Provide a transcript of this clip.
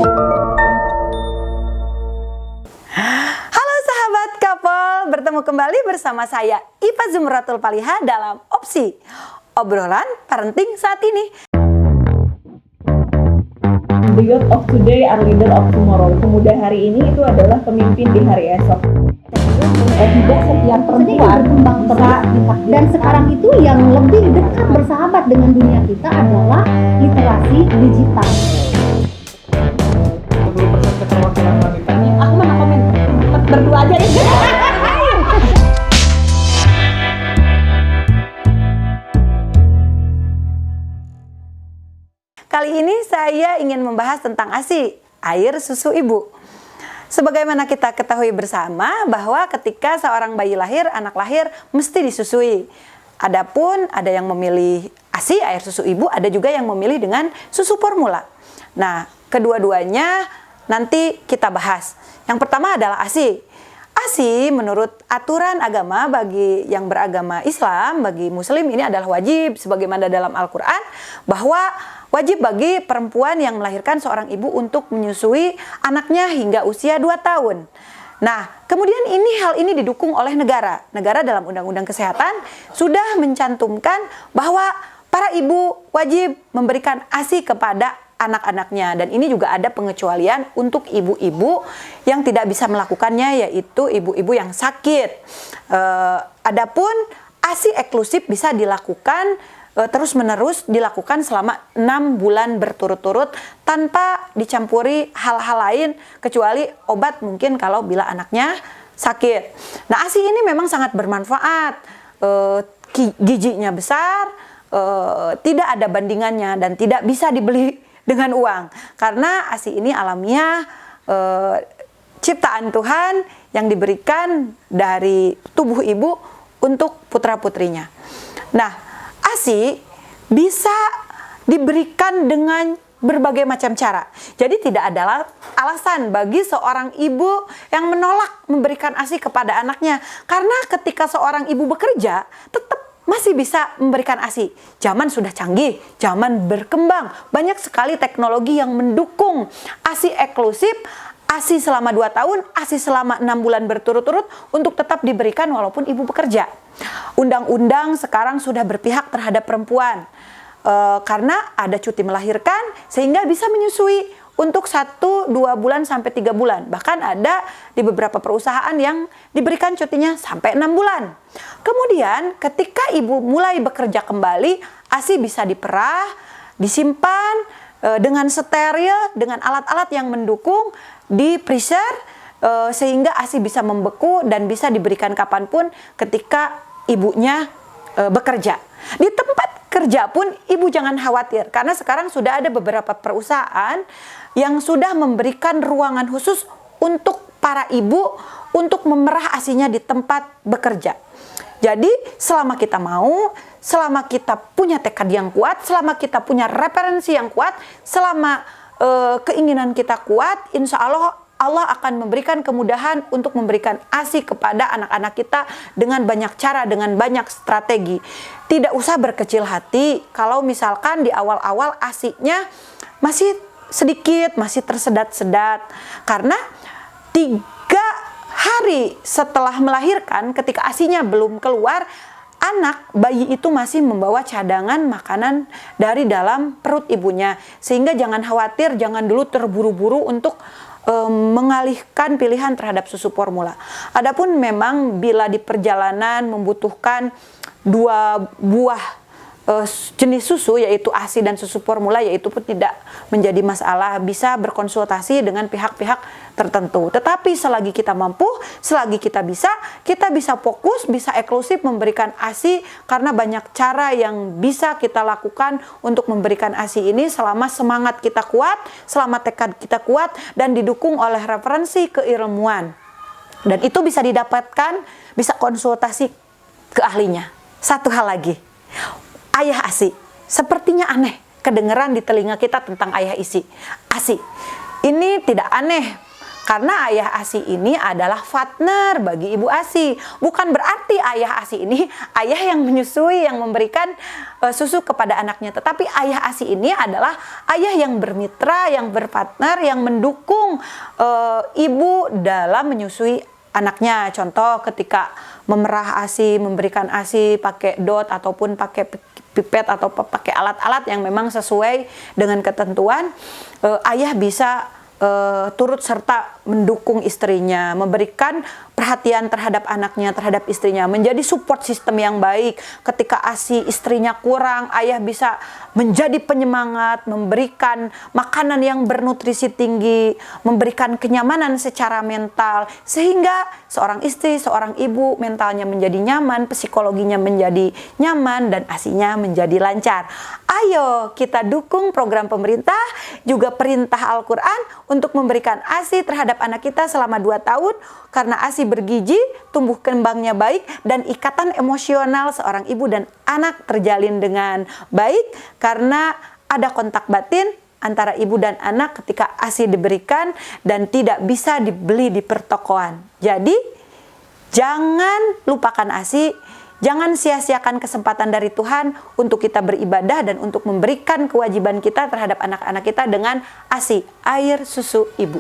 Halo sahabat couple, bertemu kembali bersama saya Ipa Zumratul Paliha dalam Opsi, obrolan parenting saat ini. The youth of today are leader of tomorrow. Pemuda hari ini itu adalah pemimpin di hari esok. Tidak setiap perempuan bisa, dan sekarang itu yang lebih dekat bersahabat dengan dunia kita adalah literasi digital. 20% keterwakilan wanitanya. Aku mana komen, berdua aja deh. Kali ini saya ingin membahas tentang ASI, air susu ibu. Sebagaimana kita ketahui bersama bahwa ketika seorang bayi lahir, anak lahir mesti disusui. Adapun ada yang memilih ASI, air susu ibu, ada juga yang memilih dengan susu formula. Nah, kedua-duanya nanti kita bahas. Yang pertama adalah ASI. ASI menurut aturan agama bagi yang beragama Islam, bagi muslim ini adalah wajib sebagaimana dalam Al-Quran, bahwa wajib bagi perempuan yang melahirkan seorang ibu untuk menyusui anaknya hingga usia 2 tahun. Nah, kemudian hal ini didukung oleh negara. Negara dalam Undang-Undang Kesehatan sudah mencantumkan bahwa para ibu wajib memberikan ASI kepada anak-anaknya, dan ini juga ada pengecualian untuk ibu-ibu yang tidak bisa melakukannya, yaitu ibu-ibu yang sakit. Adapun ASI eksklusif bisa dilakukan terus-menerus, dilakukan selama 6 bulan berturut-turut tanpa dicampuri hal-hal lain kecuali obat mungkin kalau bila anaknya sakit. Nah, ASI ini memang sangat bermanfaat, gizinya besar, tidak ada bandingannya dan tidak bisa dibeli dengan uang, karena ASI ini alamiah, ciptaan Tuhan yang diberikan dari tubuh ibu untuk putra-putrinya. Nah, ASI bisa diberikan dengan berbagai macam cara. Jadi tidak ada alasan bagi seorang ibu yang menolak memberikan ASI kepada anaknya, karena ketika seorang ibu bekerja tetap masih bisa memberikan ASI. Zaman sudah canggih, zaman berkembang, banyak sekali teknologi yang mendukung ASI eksklusif, ASI selama 2 tahun, ASI selama 6 bulan berturut-turut untuk tetap diberikan walaupun ibu bekerja. Undang-undang sekarang sudah berpihak terhadap perempuan, karena ada cuti melahirkan sehingga bisa menyusui untuk 1, 2 bulan sampai 3 bulan. Bahkan ada di beberapa perusahaan yang diberikan cutinya sampai 6 bulan. Kemudian ketika ibu mulai bekerja kembali, ASI bisa diperah, disimpan dengan steril, dengan alat-alat yang mendukung, di freezer, sehingga ASI bisa membeku dan bisa diberikan kapanpun ketika ibunya bekerja. Di tempat kerja pun ibu jangan khawatir, karena sekarang sudah ada beberapa perusahaan yang sudah memberikan ruangan khusus untuk para ibu untuk memerah ASInya di tempat bekerja. Jadi selama kita mau, selama kita punya tekad yang kuat, selama kita punya referensi yang kuat, selama keinginan kita kuat, insya Allah Allah akan memberikan kemudahan untuk memberikan ASI kepada anak-anak kita dengan banyak cara, dengan banyak strategi. Tidak usah berkecil hati kalau misalkan di awal-awal ASI-nya masih sedikit, masih tersedat-sedat. Karena 3 hari setelah melahirkan, ketika ASI-nya belum keluar, bayi itu masih membawa cadangan makanan dari dalam perut ibunya. Sehingga jangan khawatir, jangan dulu terburu-buru untuk mengalihkan pilihan terhadap susu formula. Adapun memang bila di perjalanan membutuhkan 2 buah jenis susu, yaitu ASI dan susu formula, yaitu pun tidak menjadi masalah, bisa berkonsultasi dengan pihak-pihak tertentu. Tetapi selagi kita mampu, selagi kita bisa fokus, bisa eksklusif memberikan ASI, karena banyak cara yang bisa kita lakukan untuk memberikan ASI ini selama semangat kita kuat, selama tekad kita kuat, dan didukung oleh referensi keilmuan. Dan itu bisa didapatkan, bisa konsultasi ke ahlinya. Satu hal lagi, ayah ASI. Sepertinya aneh kedengeran di telinga kita tentang ayah ASI. Ini tidak aneh Karena ayah ASI ini adalah partner bagi ibu ASI. Bukan berarti ayah ASI ini ayah yang menyusui, yang memberikan susu kepada anaknya. Tetapi ayah ASI ini adalah ayah yang bermitra, yang berpartner, yang mendukung ibu dalam menyusui anaknya. Contoh ketika memerah ASI, memberikan ASI pakai dot ataupun pakai pipet atau pakai alat-alat yang memang sesuai dengan ketentuan, ayah bisa turut serta mendukung istrinya, memberikan perhatian terhadap anaknya, terhadap istrinya, menjadi support system yang baik. Ketika ASI istrinya kurang, ayah bisa menjadi penyemangat, memberikan makanan yang bernutrisi tinggi, memberikan kenyamanan secara mental, sehingga seorang istri, seorang ibu mentalnya menjadi nyaman, psikologinya menjadi nyaman, dan ASInya menjadi lancar. Ayo kita dukung program pemerintah, juga perintah Al-Quran untuk memberikan ASI terhadap anak kita selama 2 tahun, karena ASI bergizi, tumbuh kembangnya baik, dan ikatan emosional seorang ibu dan anak terjalin dengan baik karena ada kontak batin antara ibu dan anak ketika ASI diberikan dan tidak bisa dibeli di pertokoan. Jadi jangan lupakan ASI, jangan sia-siakan kesempatan dari Tuhan untuk kita beribadah dan untuk memberikan kewajiban kita terhadap anak-anak kita dengan ASI, air susu ibu.